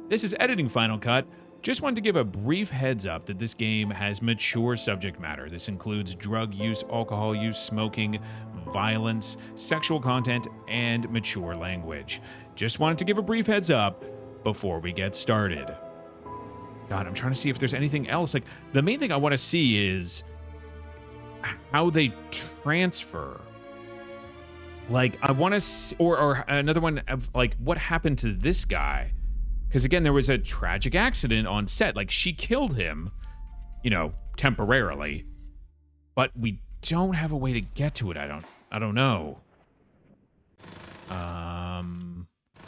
This is Editing Final Cut. Just wanted to give a brief heads up that this game has mature subject matter. This includes drug use, alcohol use, smoking, violence, sexual content, and mature language. Just wanted to give a brief heads up before we get started. God, I'm trying to see if there's anything else. Like, the main thing I want to see is how they transfer. Like, I want to, or another one of like what happened to this guy. Because again, there was a tragic accident on set. Like, she killed him, you know, temporarily, but we don't have a way to get to it. I don't know.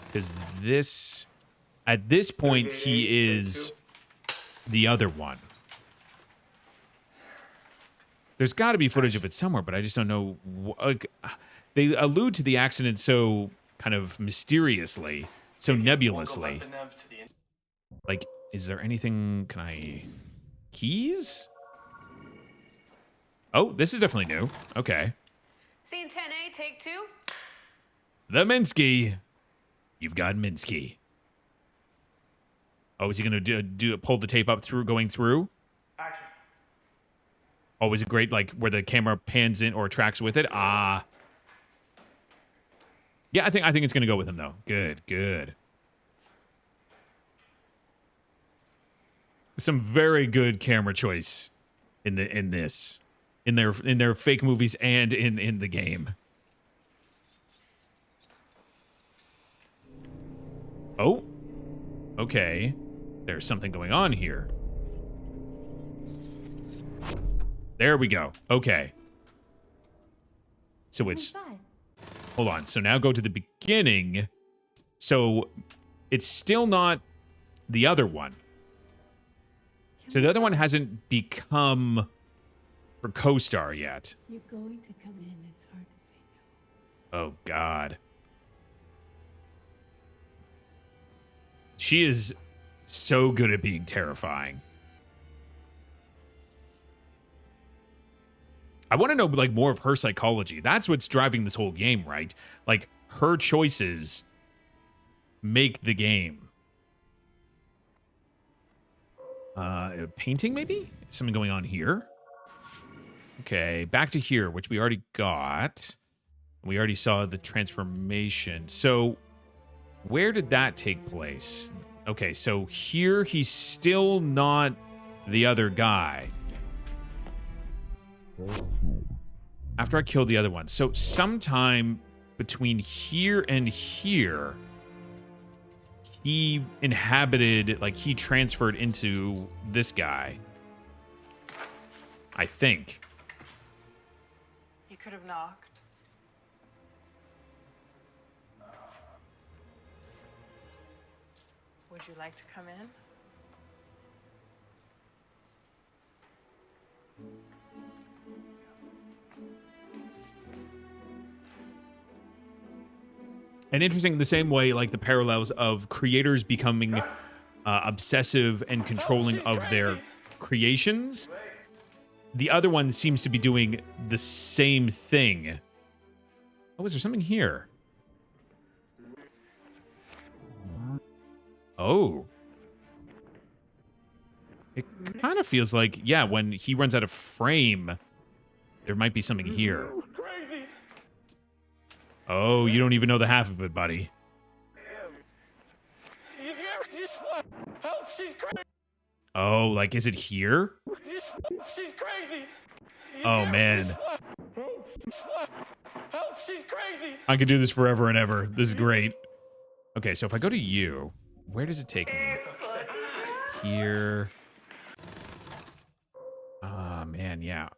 Because this, at this point, he is the other one. There's got to be footage of it somewhere, but I just don't know. Like, they allude to the accident so kind of mysteriously. So nebulously. Like, is there anything, can I... Keys? Oh, this is definitely new. Okay. Scene 10A, take 2. The Minsky. You've got Minsky. Oh, is he gonna pull the tape up through, going through? Action. Oh, is it great, like, where the camera pans in or tracks with it? Ah. Yeah, I think it's gonna go with him, though. Good, good. Some very good camera choice in their fake movies and in the game. Oh, okay. There's something going on here. There we go. Okay. So it's, hold on. So now go to the beginning. So it's still not the other one. So the other one hasn't become her co-star yet. You're going to come in. It's hard to say no. Oh, God. She is so good at being terrifying. I want to know, like, more of her psychology. That's what's driving this whole game, right? Like, her choices make the game. Painting, maybe? Something going on here? Okay, back to here, which we already got. We already saw the transformation. So, where did that take place? Okay, so here he's still not the other guy. After I killed the other one. So, sometime between here and here, he inhabited, like, he transferred into this guy. I think. You could have knocked. Would you like to come in? And interesting in the same way, like the parallels of creators becoming obsessive and controlling of their creations. The other one seems to be doing the same thing. Oh, is there something here? Oh. It kind of feels like, yeah, when he runs out of frame, there might be something here. Oh, you don't even know the half of it, buddy. Oh, like, is it here? She's crazy. Oh, man. Help, she's crazy. I could do this forever and ever. This is great. Okay, so if I go to you, where does it take me? Here. Ah, man, yeah.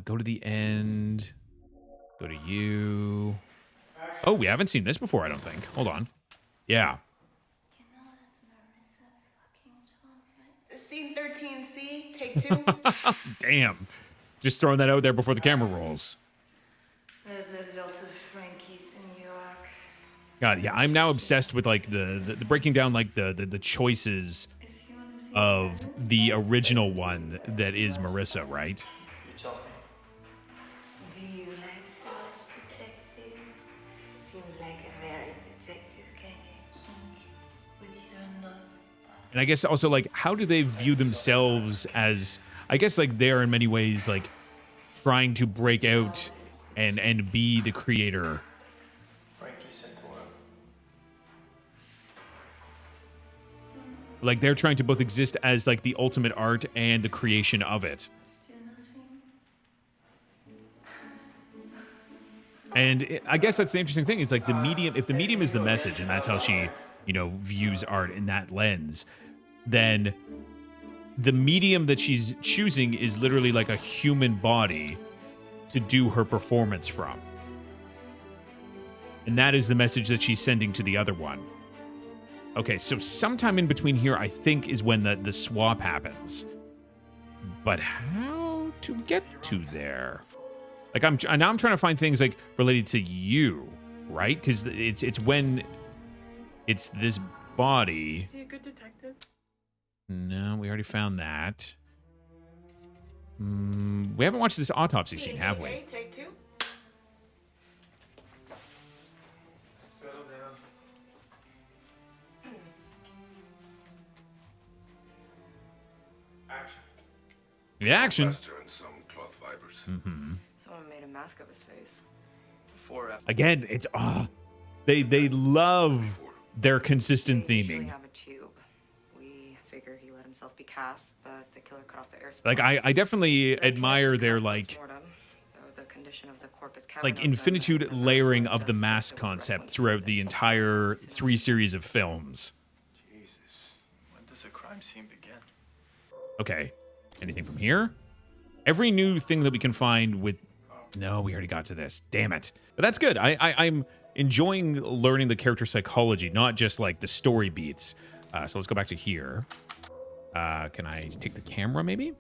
Go to the end. Go to you. Oh, we haven't seen this before, I don't think. Hold on. Yeah. You know that's Marissa's fucking song, right? Scene 13C, take 2. Damn. Just throwing that out there before the camera rolls. There's a lot of Frankies in New York. God, yeah, I'm now obsessed with, like, the breaking down, like, the choices of the original one that is Marissa, right? You tell me. Do you like to watch detective? Seems like a very detective kind of kink. With And I guess also, like, how do they view themselves as, I guess, like, they're in many ways, like, trying to break out and be the creator. Frankie sent to him. Like, they're trying to both exist as, like, the ultimate art and the creation of it. Still nothing. And I guess that's the interesting thing. Is like the medium, if the medium is the message and that's how she, views art in that lens, then the medium that she's choosing is literally like a human body to do her performance from. And that is the message that she's sending to the other one. Okay, so sometime in between here, I think, is when the swap happens. But how to get to there? Like, now I'm trying to find things like related to you, right? Because it's when it's this body. Is he a good detective? No, we already found that. We haven't watched this autopsy scene, have we? Take two. Settle down. Action. The action. Plaster and some cloth fibers. Someone made a mask of his face. Before Again, it's they love their consistent They usually theming. have a tube. We figure he let himself be cast, but the killer cut off the air supply. Like I definitely admire their like The condition of the corpus infinitude layering of the mask concept throughout the entire 3 series of films. Jesus. When does a crime scene begin? Okay, anything from here? Every new thing that we can find with... No, we already got to this. Damn it. But that's good. I'm enjoying learning the character psychology, not just like the story beats. So let's go back to here. Can I take the camera maybe?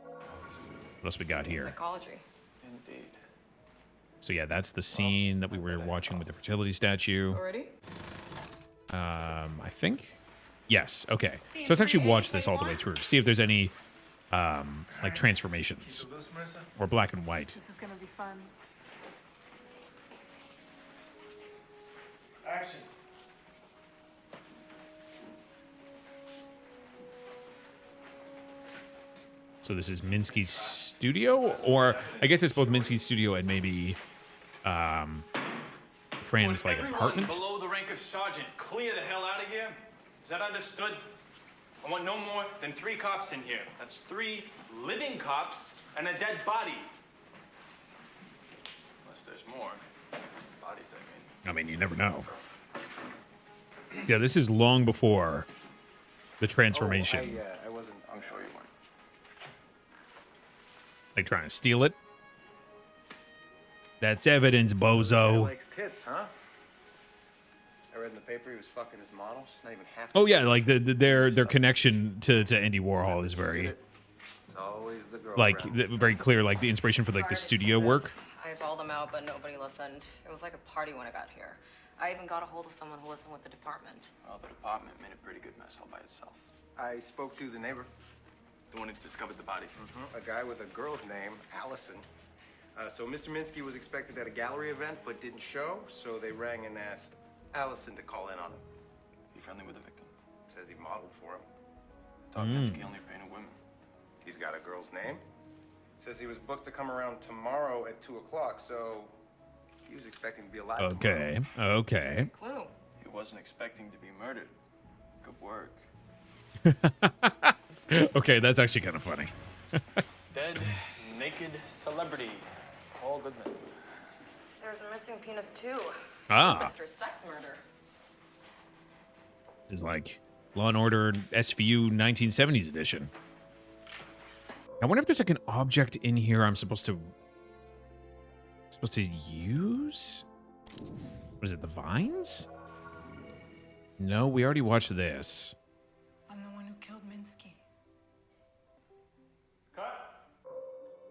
What else we got here? Psychology. Indeed. So yeah, that's the scene that we were watching with the fertility statue. Already? I think. Yes. Okay. So let's actually watch this all the way through. See if there's any like transformations Those, Marissa? or black and white. This is gonna be fun. Action. So this is Minsky's studio, or I guess it's both Minsky's studio and maybe Fran's like Everyone apartment. below the rank of sergeant, clear the hell out of here. Is that understood? I want no more than 3 cops in here. That's 3 living cops and a dead body. Unless there's more. Bodies, I mean. I mean, you never know. Yeah, this is long before the transformation. I wasn't. I'm sure you weren't. Like trying to steal it. That's evidence, bozo. Likes tits, huh? I read in the paper he was fucking his model. She's not even half. Oh yeah, like their connection to Andy Warhol is very It's always the girl. like around. very clear. Like the inspiration for like the studio work. I called them out, but nobody listened. It was like a party when I got here. I even got a hold of someone who listened with the department. Well, the department made a pretty good mess all by itself. I spoke to the neighbor, The one who discovered the body. a guy with a girl's name, Allison. So Mr. Minsky was expected at a gallery event, but didn't show. So they rang and asked Allison to call in on him. He friendly with the victim. Says he modeled for him. I thought Minsky only painted women. He's got a girl's name. Says he was booked to come around tomorrow at 2 o'clock. So he was expecting to be alive. Okay, okay. Clue. He wasn't expecting to be murdered. Good work. Okay, that's actually kind of funny. Dead, naked celebrity. Paul Goodman. There's a missing penis too. Ah, Mr. Sex Murder. this is like Law and Order SVU 1970s edition. I wonder if there's like an object in here I'm supposed to use? What is it, the vines? No, we already watched this. I'm the one who killed Minsky. Cut.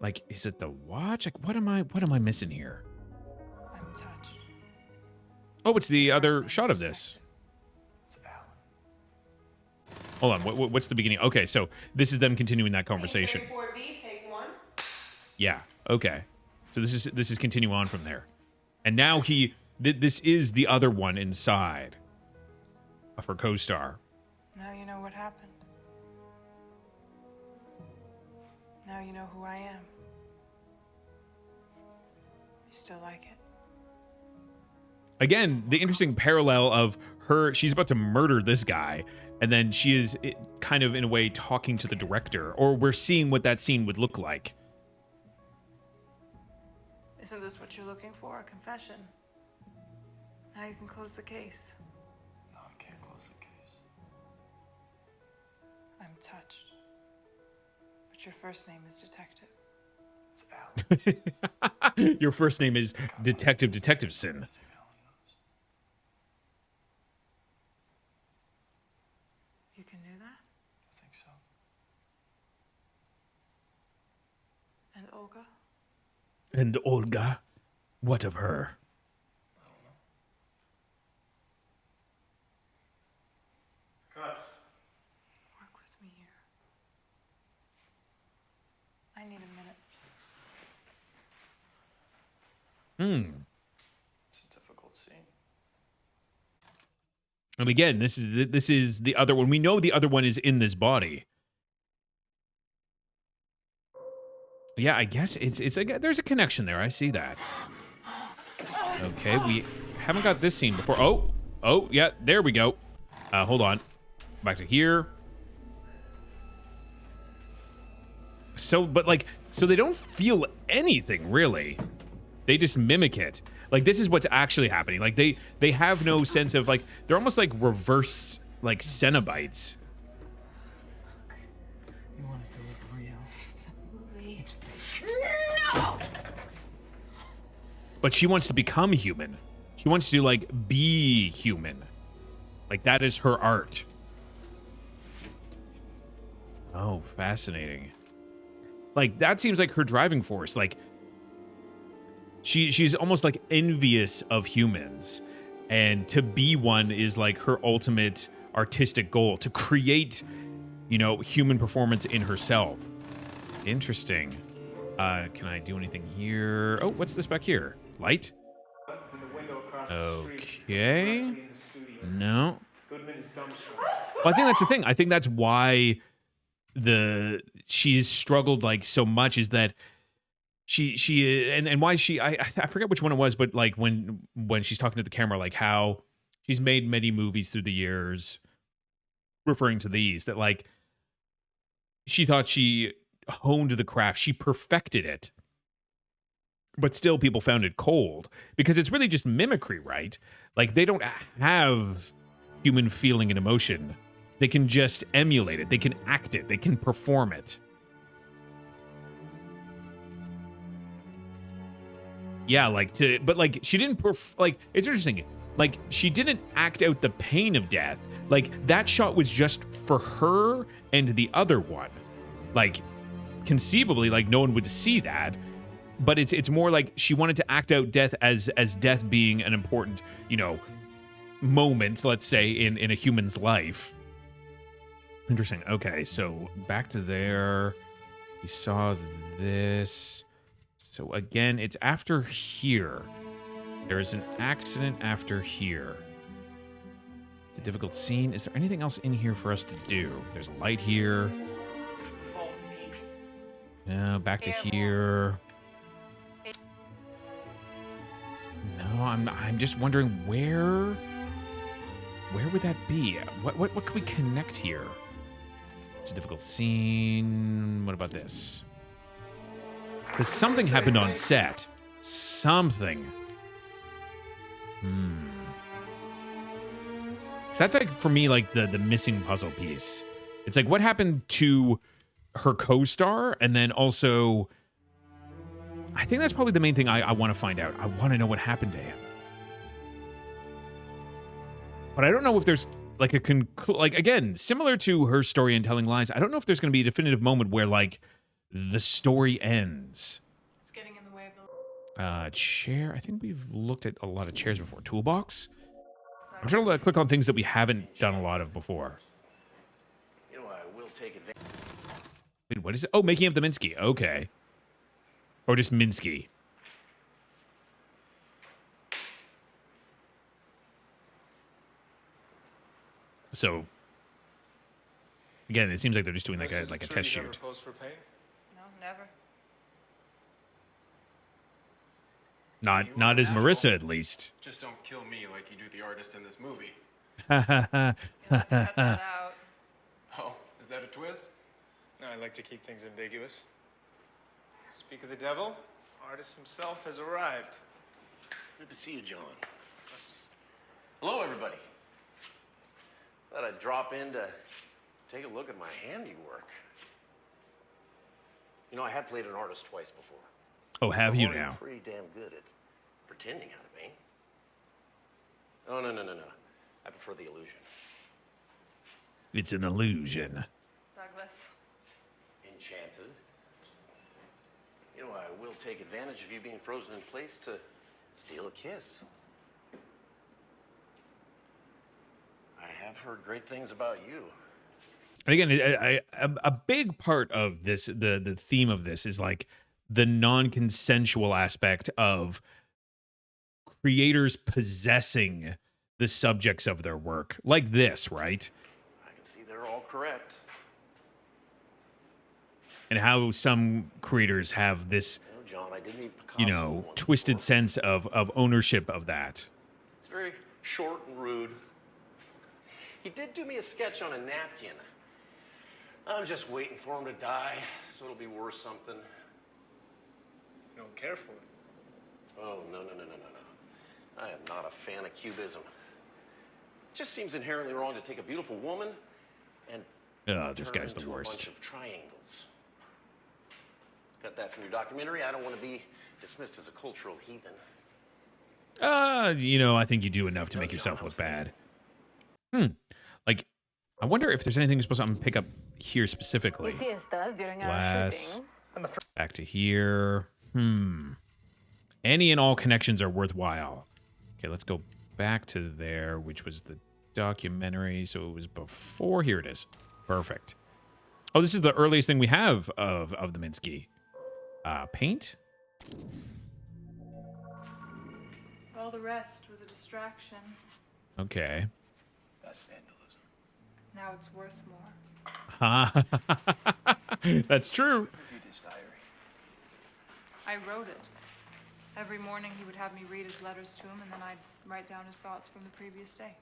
Like, is it the watch? Like, what am I missing here? I'm touched. Oh, it's the other shot of this. It's Alan. Hold on, what's the beginning? Okay, so this is them continuing that conversation. 34B, take 1. Yeah, okay. So this is continue on from there. And now this is the other one inside of her co-star. Now you know what what happened. Now you know who I am. You still like it? Again, the interesting parallel of her, she's about to murder this guy, and then she is kind of in a way talking to the director, or we're seeing what that scene would look like. Isn't this what you're looking for? A confession? Now you can close the case. No, I can't close the case. I'm touched. But your first name is Detective. It's Alan. Your first name is Detective Detectiveson. Alan knows. You can do that? I think so. And Olga? And Olga, what of her? I don't know. Cut. Work with me here. I need a minute. It's a difficult scene. And again, this is the other one. We know the other one is in this body. Yeah, I guess it's like there's a connection there. I see that. Okay, we haven't got this scene before. Oh, yeah, there we go. Hold on. Back to here. So, but like, so they don't feel anything really. They just mimic it. Like, this is what's actually happening. Like, they have no sense of, like, they're almost like reversed, like, Cenobites. You want it to look real. It's a movie. But she wants to become human. She wants to, like, be human. Like, that is her art. Oh, fascinating. Like, that seems like her driving force. Like, she's almost like envious of humans, and to be one is like her ultimate artistic goal, to create, you know, human performance in herself. Interesting. Can I do anything here? Oh, what's this back here? Light? Okay. No. Well, I think that's the thing. I think that's why she's struggled like so much, is that and why I forget which one it was, but like when she's talking to the camera, like how she's made many movies through the years, referring to these, that like she thought she honed the craft, she perfected it, but still people found it cold because it's really just mimicry, right? Like they don't have human feeling and emotion. They can just emulate it. They can act it. They can perform it. Yeah, like but like she didn't like, it's interesting. Like she didn't act out the pain of death. Like that shot was just for her and the other one. Like conceivably, like no one would see that, but it's more like she wanted to act out death as death being an important, you know, moment, let's say, in a human's life. Interesting. Okay, so back to there. We saw this. So again, it's after here. There is an accident after here. It's a difficult scene. Is there anything else in here for us to do? There's a light here. Back to here. No, I'm just wondering where would that be? What could we connect here? It's a difficult scene. What about this? Because something happened on set. Something. So that's like, for me, like the missing puzzle piece. It's like, what happened to her co-star? And then also, I think that's probably the main thing I want to find out. I want to know what happened to him. But I don't know if there's like like, again, similar to her story in Telling Lies, I don't know if there's going to be a definitive moment where like the story ends. It's getting in the way of the... Chair. I think we've looked at a lot of chairs before. Toolbox. I'm trying to click on things that we haven't done a lot of before. You know, I will take advantage. Wait, what is it? Oh, making of the Minsky. Okay. Or just Minsky. So Again, it seems like they're just doing like a Sure test you never shoot. posed for pay? No, never. Not as Marissa, at least. Just don't kill me like you do the artist in this movie. You'll have to cut that out. Oh, is that a twist? No, I like to keep things ambiguous. Speak of the devil, artist himself has arrived. Good to see you, John. Hello, everybody. Thought I'd drop in to take a look at my handiwork. You know, I have played an artist twice before. Oh, have you I'm already now? pretty damn good at pretending how to paint. Oh, no. I prefer the illusion. It's an illusion. Douglas. Enchanted. You know, I will take advantage of you being frozen in place to steal a kiss. I have heard great things about you. And again, a big part of this, the theme of this is like the non-consensual aspect of creators possessing the subjects of their work, like this, right? I can see they're all correct. And how some creators have this, No, John, I did meet Picasso you know, once twisted before. sense of ownership of that. It's very short and rude. He did do me a sketch on a napkin. I'm just waiting for him to die, so it'll be worth something. You don't care for it. Oh, no. I am not a fan of cubism. It just seems inherently wrong to take a beautiful woman and Oh, this turn guy's the into worst. a bunch of triangles. Got that from your documentary. I don't want to be dismissed as a cultural heathen. You know, I think you do enough to make yourself look bad. Like, I wonder if there's anything you're supposed to pick up here specifically. Glass. Back to here. Any and all connections are worthwhile. Okay, let's go back to there, which was the documentary. So it was before. Here it is. Perfect. Oh, this is the earliest thing we have of the Minsky. Paint? All the rest was a distraction. Okay. That's vandalism. Now it's worth more. That's true. Read his diary. I wrote it. Every morning he would have me read his letters to him, and then I'd write down his thoughts from the previous day.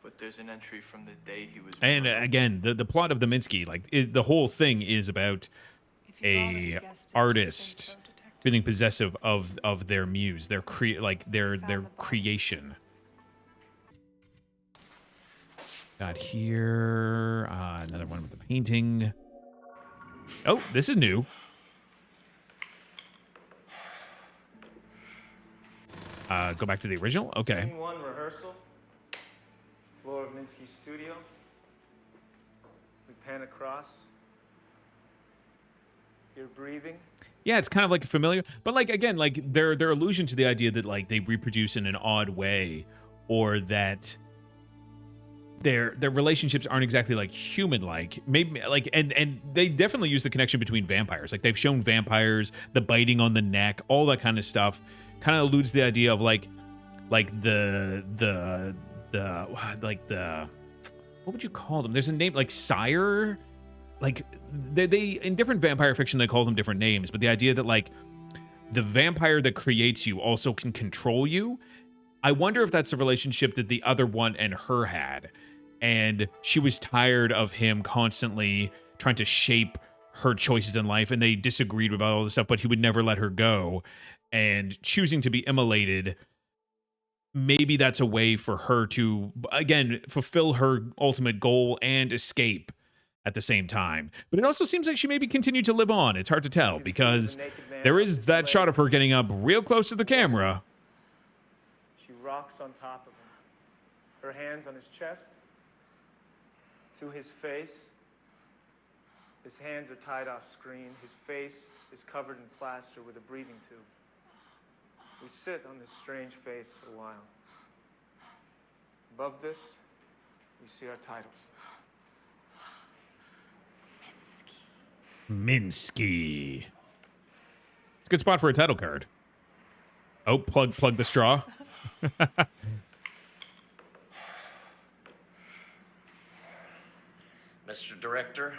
But there's an entry from the day he was. And murdered. again, the plot of the Minsky, like the whole thing is about If you thought I a guessed it, just artist say so, detective. feeling possessive of their muse, their creation. Got here another one with the painting. Oh, this is new. Go back to the original. Okay. Scene 1 rehearsal. Floor of Minsky's studio. We pan across. You're breathing. Yeah, it's kind of like familiar, but like again, like their allusion to the idea that like they reproduce in an odd way, or that their relationships aren't exactly like human-like. Maybe like and they definitely use the connection between vampires. Like they've shown vampires, the biting on the neck, all that kind of stuff. Kind of alludes to the idea of like the what would you call them? There's a name like sire. Like they in different vampire fiction they call them different names, but the idea that like the vampire that creates you also can control you. I wonder if that's the relationship that the other one and her had, and she was tired of him constantly trying to shape her choices in life, and they disagreed about all this stuff, but he would never let her go, and choosing to be immolated. Maybe that's a way for her to again fulfill her ultimate goal and escape at the same time. But it also seems like she maybe continued to live on. It's hard to tell because there is that shot of her getting up real close to the camera. She rocks on top of him. Her hands on his chest. To his face. His hands are tied off screen. His face is covered in plaster with a breathing tube. We sit on this strange face a while. Above this, we see our titles. Minsky. It's a good spot for a title card. Oh, plug the straw. Mr. Director,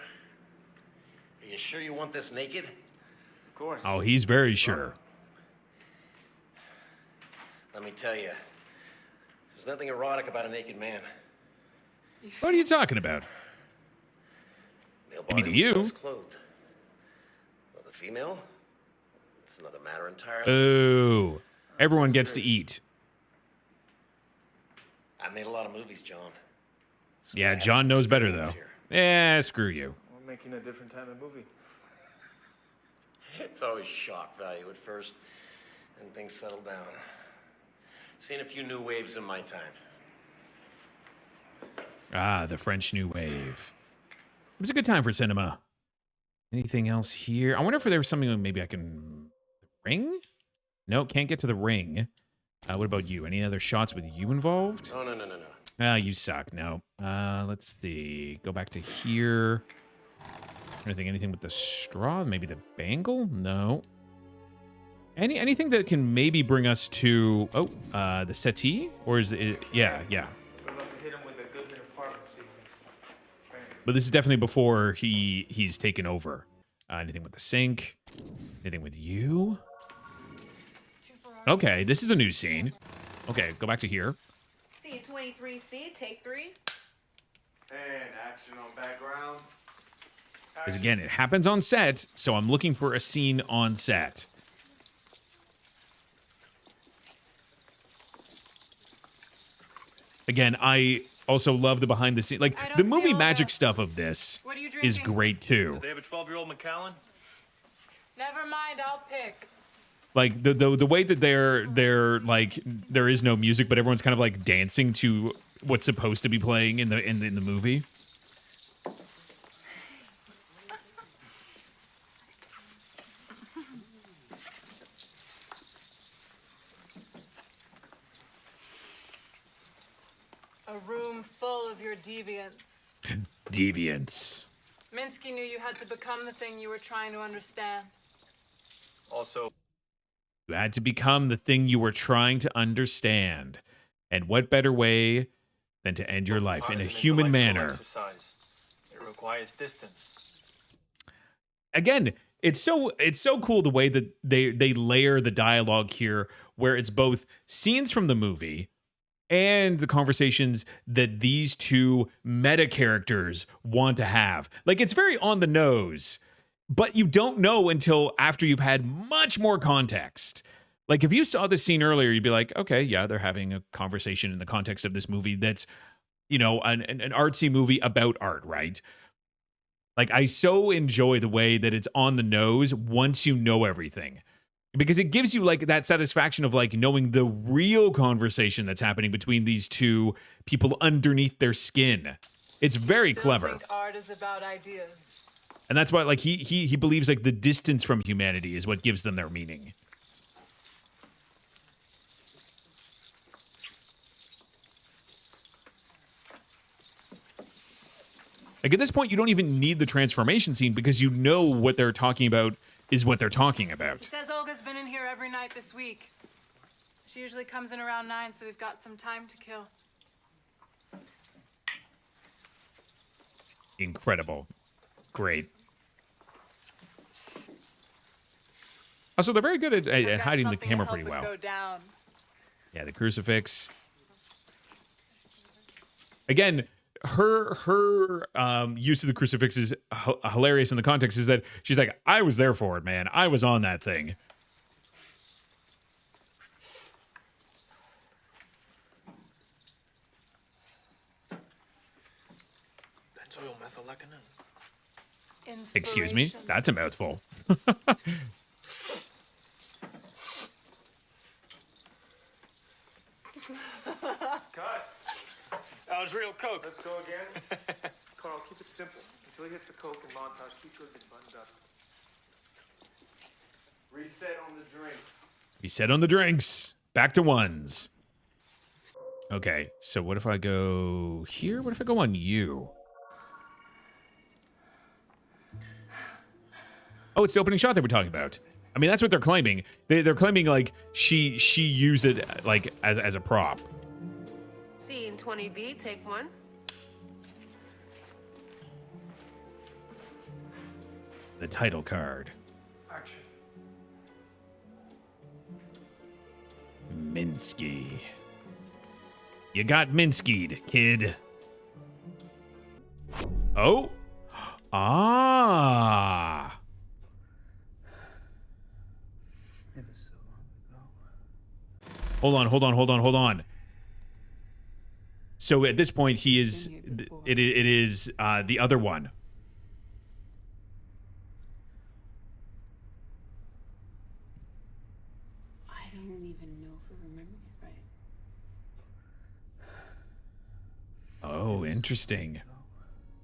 are you sure you want this naked? Of course. Oh, he's very sure. Let me tell you, there's nothing erotic about a naked man. What are you talking about? Male Maybe body to you. was clothed. Well, the female, it's another matter entirely. Ooh. Everyone gets to eat. I made a lot of movies, John. Yeah, John knows better, though. Eh, screw you. We're making a different type of movie. It's always shock value at first, and things settle down. Seen a few new waves in my time. Ah, the French New Wave. It was a good time for cinema. Anything else here? I wonder if there was something maybe I can... Ring? No, can't get to the ring. What about you? Any other shots with you involved? Oh, no. Ah, you suck. No. Let's see. Go back to here. I think anything with the straw? Maybe the bangle? No. Anything that can maybe bring us to... Oh, the settee? Or is it... Yeah. We're about to hit him with a Goodman apartment sequence. But this is definitely before he's taken over. Anything with the sink? Anything with you? Okay, this is a new scene. Okay, go back to here. Scene 23C, take 3. And action on background. Because again, it happens on set, so I'm looking for a scene on set. Again, I also love the behind the scenes. Like, the movie magic stuff of this is great too. They have a 12-year-old Macallan? Never mind, I'll pick. Like the way that they're like, there is no music, but everyone's kind of like dancing to what's supposed to be playing in the movie. A room full of your deviants. Deviants. Minsky knew you had to become the thing you were trying to understand. Also, You had to become the thing you were trying to understand. And what better way than to end your life in a human manner? exercise. It requires distance. Again, it's so cool the way that they layer the dialogue here, where it's both scenes from the movie and the conversations that these two meta characters want to have. Like, it's very on the nose, but you don't know until after you've had much more context. Like, if you saw this scene earlier, you'd be like, okay, yeah, they're having a conversation in the context of this movie that's, you know, an artsy movie about art, right? Like, I so enjoy the way that it's on the nose once you know everything. Because it gives you, like, that satisfaction of, like, knowing the real conversation that's happening between these two people underneath their skin. It's very clever. I think art is about ideas. And that's why, like, he believes, like, the distance from humanity is what gives them their meaning. Like, at this point, you don't even need the transformation scene because you know what they're talking about is what they're talking about. He says Olga's been in here every night this week. She usually comes in around 9, so we've got some time to kill. Incredible. It's great. Also, they're very good at hiding the camera pretty well. Go down. Yeah, the crucifix. Again, her use of the crucifix is hilarious in the context, is that she's like, I was there for it, man. I was on that thing. Excuse me? That's a mouthful. Cut. That was real coke. Let's go again. Carl, keep it simple. Until he hits the coke and montage, keep your get buttoned up. Reset on the drinks. Reset on the drinks. Back to ones. Okay, so what if I go here? What if I go on you? Oh, it's the opening shot that we're talking about. I mean, that's what they're claiming. They're claiming, like, she used it, like, as a prop. Scene 20B, take 1. The title card. Action. Minsky. You got Minsky'd, kid. Oh. Ah. It was so long ago. Hold on. So at this point, he is. It is the other one. I don't even know if I remember it right. Oh, interesting.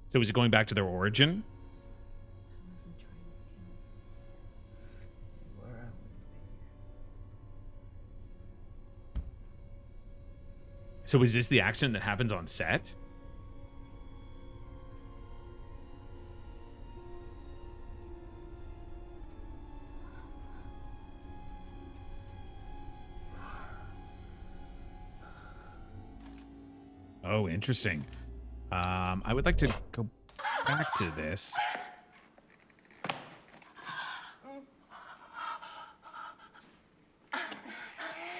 So is it going back to their origin? I wasn't trying to kill him. You were, I wouldn't be here. So is this the accident that happens on set? Oh, interesting. I would like to go back to this.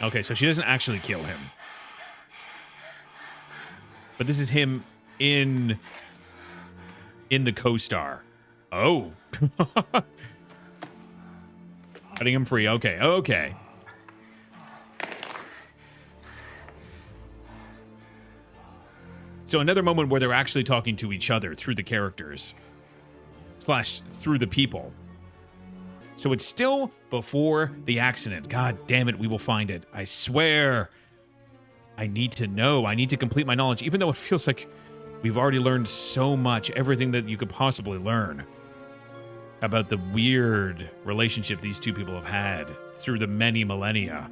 Okay, so she doesn't actually kill him. But this is him in the co-star. Oh. Cutting him free. Okay. So another moment where they're actually talking to each other through the characters. / through the people. So it's still before the accident. God damn it, we will find it. I swear. I need to know. I need to complete my knowledge, even though it feels like we've already learned so much, everything that you could possibly learn about the weird relationship these two people have had through the many millennia.